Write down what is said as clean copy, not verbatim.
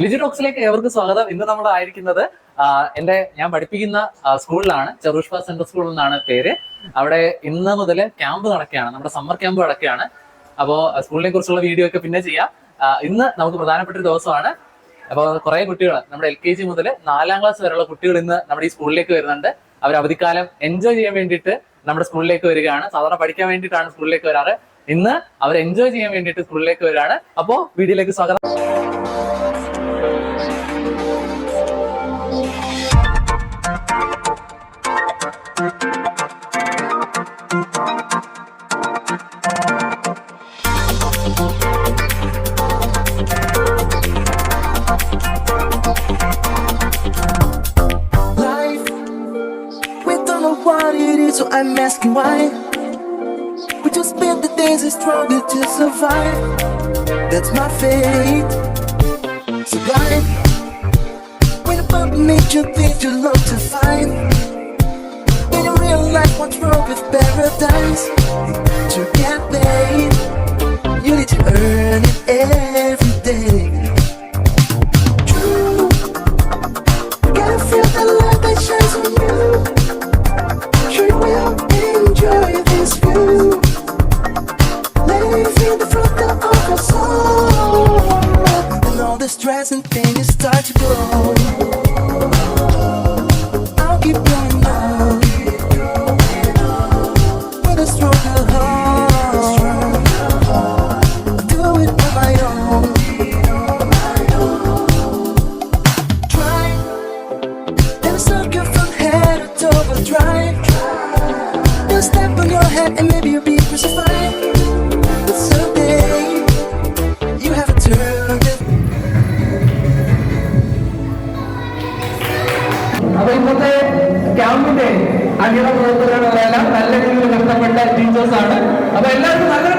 ലിജി ടോക്സിലേക്ക് ഏവർക്ക് സ്വാഗതം. ഇന്ന് നമ്മൾ ആയിരിക്കുന്നത് ഞാൻ പഠിപ്പിക്കുന്ന സ്കൂളിലാണ്. ചെറുഷ്പ സെൻട്രൽ സ്കൂൾ എന്നാണ് പേര്. അവിടെ ഇന്ന് മുതൽ ക്യാമ്പ് നടക്കുകയാണ്, നമ്മുടെ സമ്മർ ക്യാമ്പ് നടക്കുകയാണ്. അപ്പോൾ സ്കൂളിനെ കുറിച്ചുള്ള വീഡിയോ ഒക്കെ പിന്നെ ചെയ്യാം. ഇന്ന് നമുക്ക് പ്രധാനപ്പെട്ട ഒരു ദിവസമാണ്. അപ്പോൾ കുറെ കുട്ടികൾ, നമ്മുടെ LKG മുതൽ 4ാം ക്ലാസ് വരെയുള്ള കുട്ടികൾ ഇന്ന് നമ്മുടെ ഈ സ്കൂളിലേക്ക് വരുന്നുണ്ട്. അവർ അവധിക്കാലം എൻജോയ് ചെയ്യാൻ വേണ്ടിയിട്ട് നമ്മുടെ സ്കൂളിലേക്ക് വരികയാണ്. സാധാരണ പഠിക്കാൻ വേണ്ടിയിട്ടാണ് സ്കൂളിലേക്ക് വരാറ്. ഇന്ന് അവർ എൻജോയ് ചെയ്യാൻ വേണ്ടിയിട്ട് സ്കൂളിലേക്ക് വരികയാണ്. അപ്പോൾ വീഡിയോയിലേക്ക് സ്വാഗതം. So I'm asking why we just spend the days and struggle to survive. That's my fate. So blind when a bump makes you think you love to find. When you realize what's wrong with paradise. To get paid, you need to earn it every day. True, you gotta feel the light that shines on you. Sure will enjoy this view. Live in the front of your soul, and all the stress and pain is start to go. I'll keep going on with a stronger heart. I'll do it on my own. Try, then circle from head to overdrive. Step on your head and maybe you'll be crucified. But someday you have to turn it. അപ്പൊ ഇന്നത്തെ ക്യാമ്പിന്റെ അണിയറ പ്രവർത്തകരെല്ലാം നല്ല രീതിയിൽ ബന്ധപ്പെട്ട teachers ആണ്. അപ്പൊ എല്ലാവർക്കും നല്ലൊരു